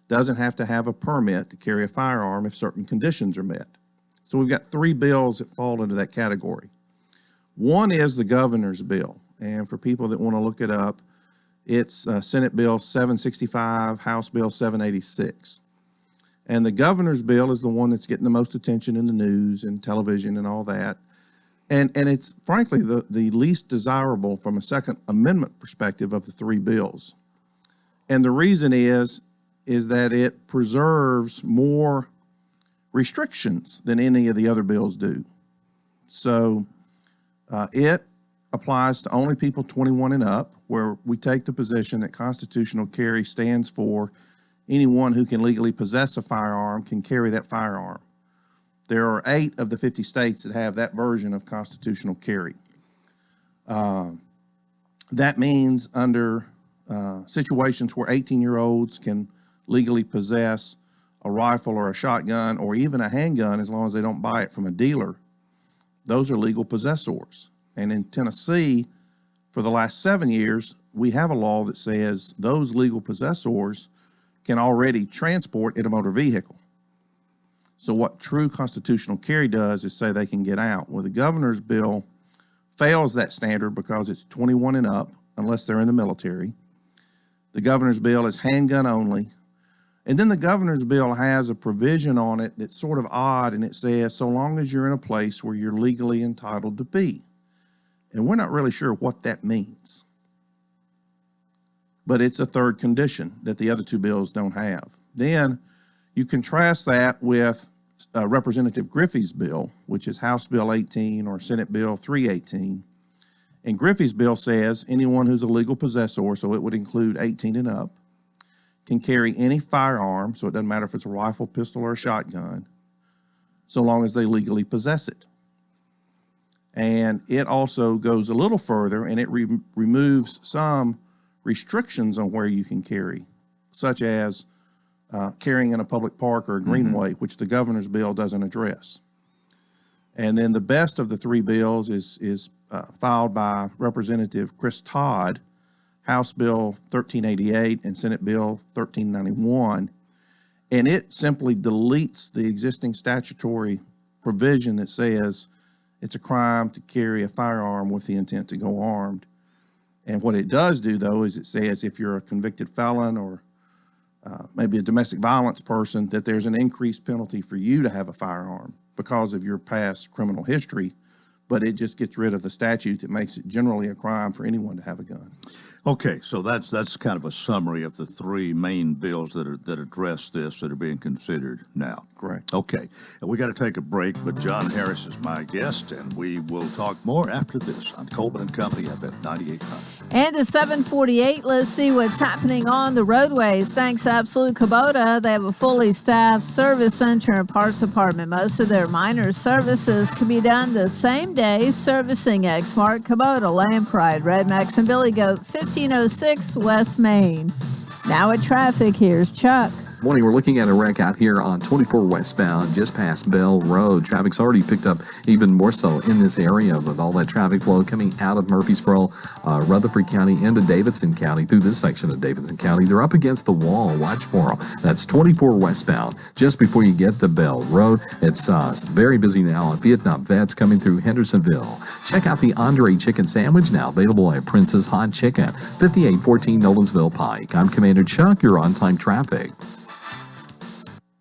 doesn't have to have a permit to carry a firearm if certain conditions are met. So we've got 3 bills that fall into that category. One is the governor's bill. And for people that want to look it up, it's Senate Bill 765, House Bill 786. And the governor's bill is the one that's getting the most attention in the news and television and all that. And it's frankly the least desirable from a Second Amendment perspective of the 3 bills. And the reason is that it preserves more restrictions than any of the other bills do. So it applies to only people 21 and up, where we take the position that constitutional carry stands for anyone who can legally possess a firearm can carry that firearm. There are 8 of the 50 states that have that version of constitutional carry. That means under situations where 18-year-olds can legally possess a rifle or a shotgun or even a handgun as long as they don't buy it from a dealer, those are legal possessors. And in Tennessee, for the last 7 years, we have a law that says those legal possessors can already transport in a motor vehicle. So what true constitutional carry does is say they can get out. Well, the governor's bill fails that standard because it's 21 and up, unless they're in the military. The governor's bill is handgun only. And then the governor's bill has a provision on it that's sort of odd, and it says so long as you're in a place where you're legally entitled to be. And we're not really sure what that means. But it's a third condition that the other 2 bills don't have. Then you contrast that with Representative Griffey's bill, which is House Bill 18 or Senate Bill 318. And Griffey's bill says anyone who's a legal possessor, so it would include 18 and up, can carry any firearm, so it doesn't matter if it's a rifle, pistol, or a shotgun, so long as they legally possess it. And it also goes a little further, and it removes some restrictions on where you can carry, such as carrying in a public park or a greenway, which the governor's bill doesn't address. And then the best of the 3 bills is filed by Representative Chris Todd, House Bill 1388 and Senate Bill 1391. And it simply deletes the existing statutory provision that says it's a crime to carry a firearm with the intent to go armed. And what it does do, though, is it says if you're a convicted felon or maybe a domestic violence person, that there's an increased penalty for you to have a firearm because of your past criminal history. But it just gets rid of the statute that makes it generally a crime for anyone to have a gun. Okay, so that's kind of a summary of the 3 main bills that address this that are being considered now. Correct. Okay, we got to take a break, but John Harris is my guest, and we will talk more after this on Coleman and Company FM 98.9. And at 7:48, let's see what's happening on the roadways. Thanks to Absolute Kubota, they have a fully staffed service center and parts department. Most of their minor services can be done the same day, servicing Exmark, Kubota, Land Pride, Red Max, and Billy Goat, 1506 West Main. Now at traffic, here's Chuck. Morning, we're looking at a wreck out here on 24 westbound, just past Bell Road. Traffic's already picked up even more so in this area with all that traffic flow coming out of Murfreesboro, Rutherford County into Davidson County through this section of Davidson County. They're up against the wall. Watch for them. That's 24 westbound, just before you get to Bell Road. It's very busy now on Vietnam Vets coming through Hendersonville. Check out the Andre Chicken Sandwich, now available at Prince's Hot Chicken, 5814 Nolensville Pike. I'm Commander Chuck, your on-time traffic.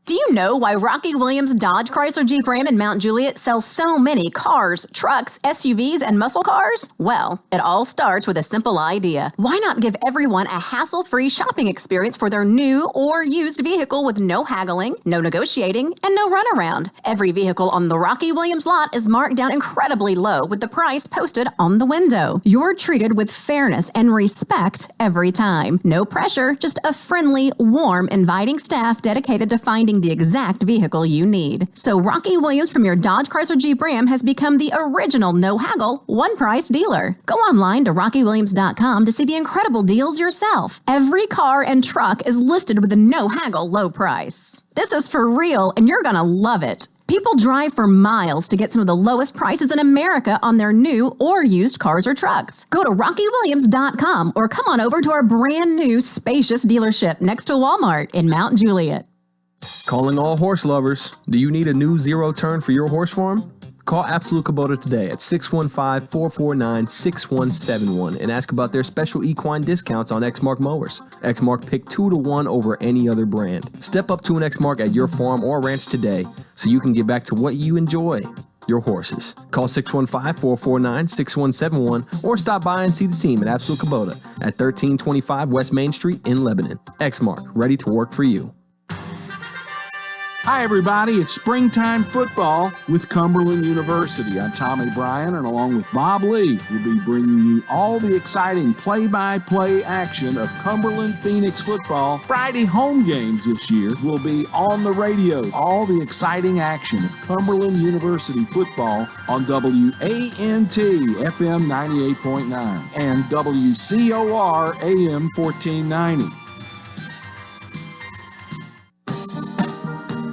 Do you know why Rocky Williams Dodge Chrysler Jeep Ram in Mount Juliet sells so many cars, trucks, SUVs, and muscle cars? Well, it all starts with a simple idea. Why not give everyone a hassle-free shopping experience for their new or used vehicle with no haggling, no negotiating, and no runaround? Every vehicle on the Rocky Williams lot is marked down incredibly low with the price posted on the window. You're treated with fairness and respect every time. No pressure, just a friendly, warm, inviting staff dedicated to finding the exact vehicle you need. So Rocky Williams Premier Dodge Chrysler Jeep Ram has become the original no-haggle, one-price dealer. Go online to rockywilliams.com to see the incredible deals yourself. Every car and truck is listed with a no-haggle low price. This is for real, and you're gonna love it. People drive for miles to get some of the lowest prices in America on their new or used cars or trucks. Go to rockywilliams.com or come on over to our brand new spacious dealership next to Walmart in Mount Juliet. Calling all horse lovers. Do you need a new zero turn for your horse farm? Call Absolute Kubota today at 615-449-6171 and ask about their special equine discounts on Exmark mowers. Exmark picked 2-to-1 over any other brand. Step up to an Exmark at your farm or ranch today so you can get back to what you enjoy, your horses. Call 615-449-6171 or stop by and see the team at Absolute Kubota at 1325 West Main Street in Lebanon. Exmark, ready to work for you. Hi, everybody. It's springtime football with Cumberland University. I'm Tommy Bryan, and along with Bob Lee, we'll be bringing you all the exciting play-by-play action of Cumberland Phoenix football. Friday home games this year will be on the radio. All the exciting action of Cumberland University football on WANT FM 98.9 and WCOR AM 1490.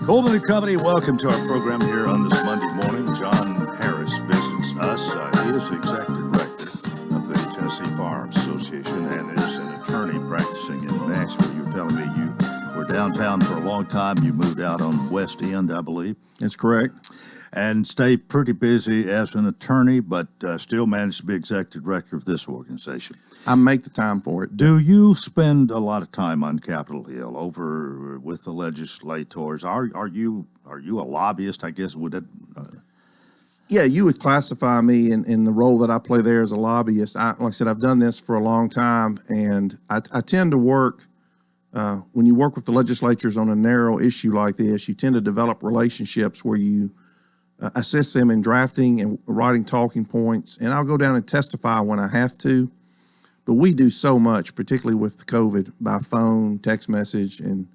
Coleman and Company, welcome to our program here on this Monday morning. John Harris visits us. He is the executive director of the Tennessee Bar Association and is an attorney practicing in Nashville. You were telling me you were downtown for a long time. You moved out on the West End, I believe. That's correct. And stayed pretty busy as an attorney, but still managed to be executive director of this organization. I make the time for it. Do you spend a lot of time on Capitol Hill over with the legislators? Are you a lobbyist, I guess? Would it? Yeah, you would classify me in the role that I play there as a lobbyist. Like I said, I've done this for a long time, and I tend to work, when you work with the legislatures on a narrow issue like this, you tend to develop relationships where you assist them in drafting and writing talking points, and I'll go down and testify when I have to. But we do so much, particularly with COVID, by phone, text message, and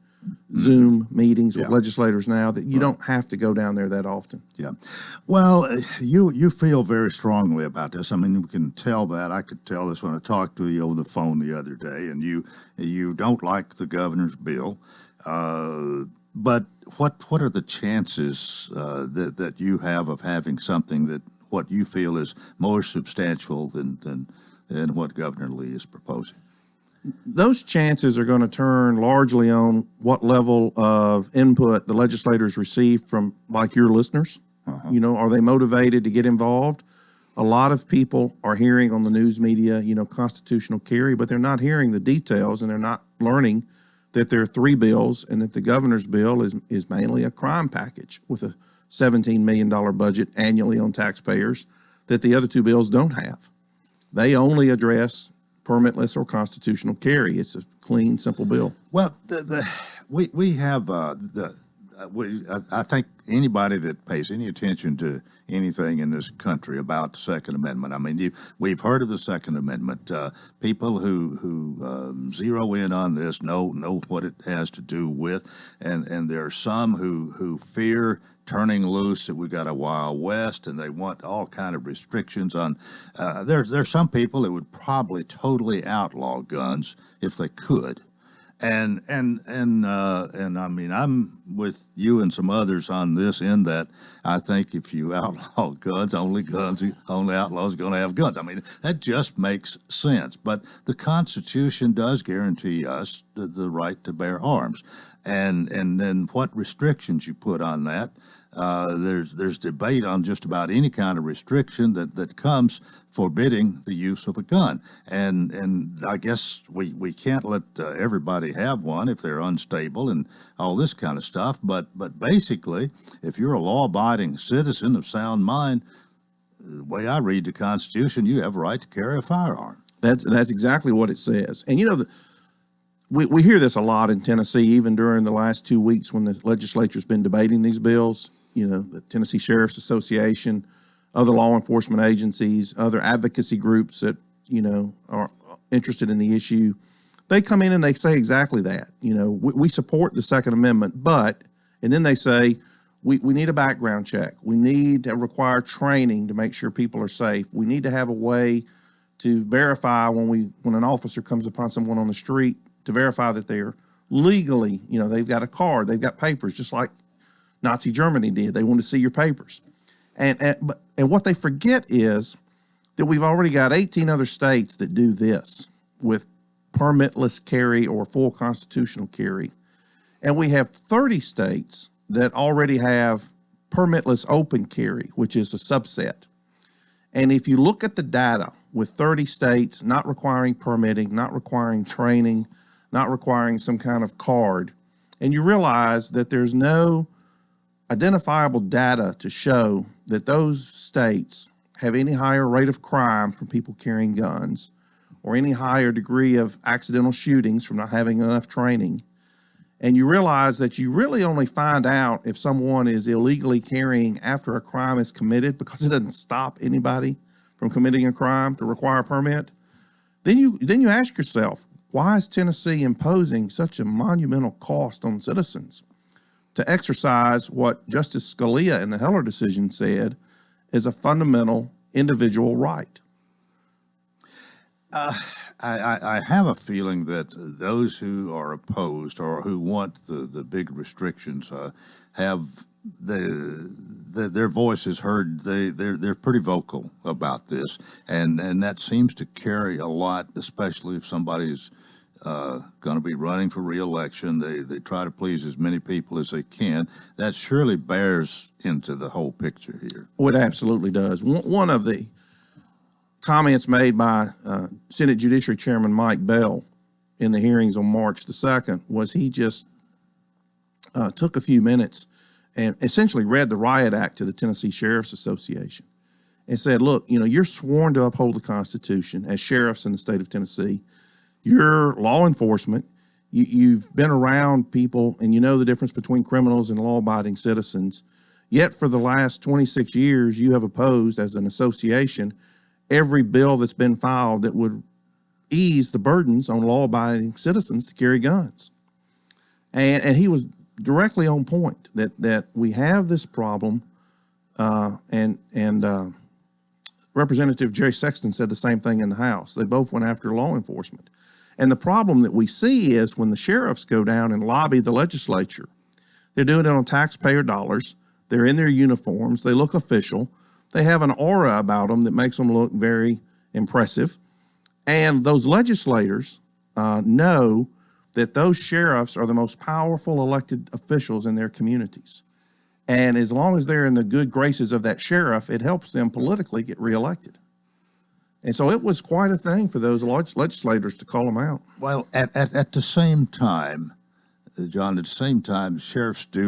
Zoom meetings with legislators now, that you don't have to go down there that often. Yeah. Well, you feel very strongly about this. I mean, you can tell that. I could tell this when I talked to you over the phone the other day, and you don't like the governor's bill. But what are the chances that you have of having something that what you feel is more substantial than what Governor Lee is proposing? Those chances are going to turn largely on what level of input the legislators receive from, like, your listeners. You know, are they motivated to get involved? A lot of people are hearing on the news media, constitutional carry, but they're not hearing the details, and they're not learning that there are 3 bills and that the governor's bill is mainly a crime package with a $17 million budget annually on taxpayers that the other 2 bills don't have. They only address permitless or constitutional carry. It's a clean, simple bill. Well, we have I think anybody that pays any attention to anything in this country about the Second Amendment, I mean, we've heard of the Second Amendment. People who zero in on this know what it has to do with, and there are some who fear turning loose that we got a Wild West, and they want all kind of restrictions on. There's some people that would probably totally outlaw guns if they could. And I mean, I'm with you and some others on this, in that I think if you outlaw guns, only outlaws are going to have guns. I mean, that just makes sense. But the Constitution does guarantee us the right to bear arms, and then what restrictions you put on that. There's debate on just about any kind of restriction that comes forbidding the use of a gun, and I guess we can't let everybody have one if they're unstable and all this kind of stuff. But basically, if you're a law-abiding citizen of sound mind, the way I read the Constitution, you have a right to carry a firearm. That's exactly what it says. And we hear this a lot in Tennessee, even during the last 2 weeks when the legislature's been debating these bills. The Tennessee Sheriff's Association, other law enforcement agencies, other advocacy groups that, are interested in the issue, they come in and they say exactly that. We support the Second Amendment, and then they say, we need a background check. We need to require training to make sure people are safe. We need to have a way to verify when an officer comes upon someone on the street, to verify that they're legally, they've got a card, they've got papers, just like Nazi Germany did. They want to see your papers. And what they forget is that we've already got 18 other states that do this with permitless carry or full constitutional carry. And we have 30 states that already have permitless open carry, which is a subset. And if you look at the data with 30 states not requiring permitting, not requiring training, not requiring some kind of card, and you realize that there's no identifiable data to show that those states have any higher rate of crime from people carrying guns or any higher degree of accidental shootings from not having enough training, and you realize that you really only find out if someone is illegally carrying after a crime is committed, because it doesn't stop anybody from committing a crime to require a permit, then you ask yourself, why is Tennessee imposing such a monumental cost on citizens to exercise what Justice Scalia in the Heller decision said is a fundamental individual right? I have a feeling that those who are opposed or who want the big restrictions have their voices heard. They're pretty vocal about this, and that seems to carry a lot, especially if somebody's going to be running for re-election. They try to please as many people as they can. That surely bears into the whole picture here. Oh, it absolutely does. One of the comments made by Senate Judiciary Chairman Mike Bell in the hearings on March the 2nd was he just took a few minutes and essentially read the Riot Act to the Tennessee Sheriff's Association and said, look, you're sworn to uphold the Constitution as sheriffs in the state of Tennessee. You're law enforcement. You've been around people and you know the difference between criminals and law-abiding citizens. Yet for the last 26 years, you have opposed, as an association, every bill that's been filed that would ease the burdens on law-abiding citizens to carry guns. And he was directly on point that we have this problem, and Representative Jerry Sexton said the same thing in the House. They both went after law enforcement. And the problem that we see is when the sheriffs go down and lobby the legislature, they're doing it on taxpayer dollars. They're in their uniforms. They look official. They have an aura about them that makes them look very impressive. And those legislators know that those sheriffs are the most powerful elected officials in their communities. And as long as they're in the good graces of that sheriff, it helps them politically get reelected. And so it was quite a thing for those legislators to call them out. Well, at the same time, John, at the same time, sheriffs they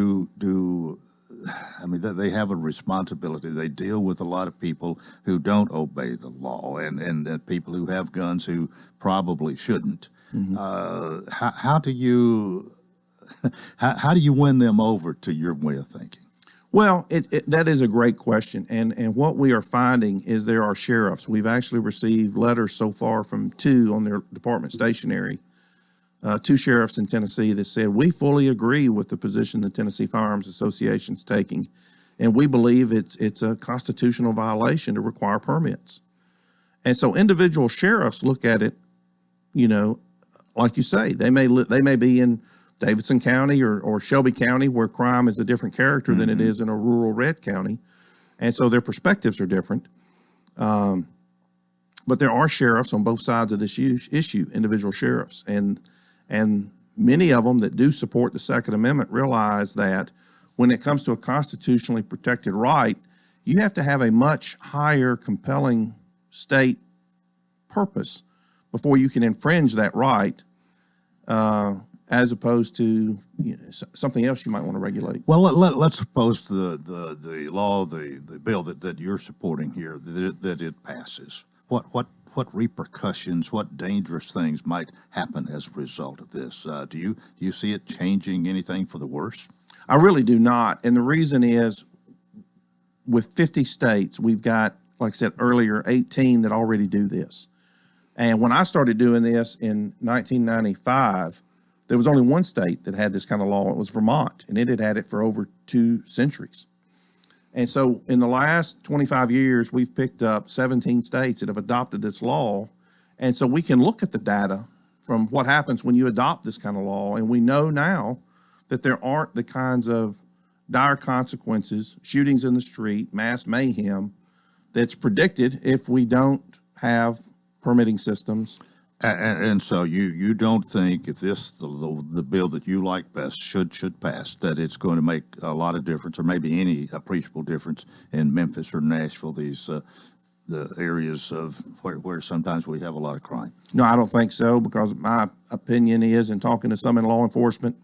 have a responsibility. They deal with a lot of people who don't obey the law and people who have guns who probably shouldn't. Mm-hmm. How do you win them over to your way of thinking? Well, that is a great question. And what we are finding is there are sheriffs. We've actually received letters so far from 2 on their department stationery, 2 sheriffs in Tennessee that said, we fully agree with the position the Tennessee Firearms Association is taking, and we believe it's a constitutional violation to require permits. And so individual sheriffs look at it, like you say, they may be in Davidson County or Shelby County, where crime is a different character than it is in a rural red county, and so their perspectives are different. But there are sheriffs on both sides of this issue, individual sheriffs, and many of them that do support the Second Amendment realize that when it comes to a constitutionally protected right, you have to have a much higher compelling state purpose before you can infringe that right, as opposed to something else you might want to regulate. Well, let's suppose the law, the bill that you're supporting here, that it passes. What repercussions, what dangerous things might happen as a result of this? Do you see it changing anything for the worse? I really do not. And the reason is, with 50 states, we've got, like I said earlier, 18 that already do this. And when I started doing this in 1995, there was only one state that had this kind of law. It was Vermont, and it had had it for over 2 centuries. And so in the last 25 years, we've picked up 17 states that have adopted this law. And so we can look at the data from what happens when you adopt this kind of law, and we know now that there aren't the kinds of dire consequences, shootings in the street, mass mayhem, that's predicted if we don't have permitting systems. And so you don't think if the bill that you like best should pass, that it's going to make a lot of difference, or maybe any appreciable difference in Memphis or Nashville, these the areas of where sometimes we have a lot of crime? No, I don't think so, because my opinion is, in talking to some in law enforcement,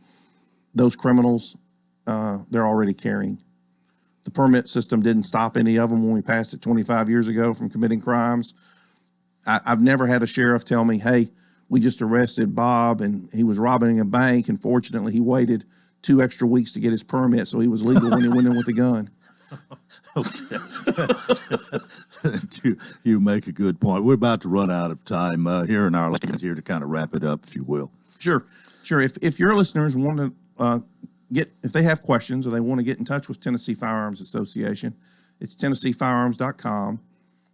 those criminals, they're already carrying. The permit system didn't stop any of them when we passed it 25 years ago from committing crimes. I've never had a sheriff tell me, hey, we just arrested Bob and he was robbing a bank, and fortunately he waited 2 extra weeks to get his permit, so he was legal when he went in with a gun. Okay. You make a good point. We're about to run out of time here in our here to kind of wrap it up, if you will. Sure. If your listeners want to if they have questions or they want to get in touch with Tennessee Firearms Association, it's TennesseeFirearms.com.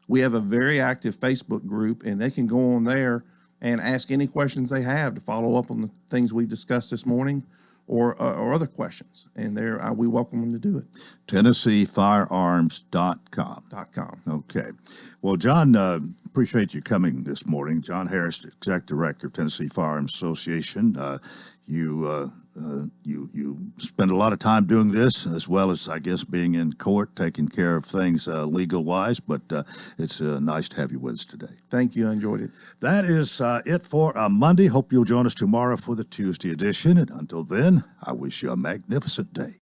We have a very active Facebook group, and they can go on there and ask any questions they have to follow up on the things we've discussed this morning, or other questions. And we welcome them to do it. TennesseeFirearms.com. Okay. Well, John, appreciate you coming this morning. John Harris, Executive Director of Tennessee Firearms Association. You spend a lot of time doing this, as well as, I guess, being in court, taking care of things legal-wise, but it's nice to have you with us today. Thank you. I enjoyed it. That is it for Monday. Hope you'll join us tomorrow for the Tuesday edition, and until then, I wish you a magnificent day.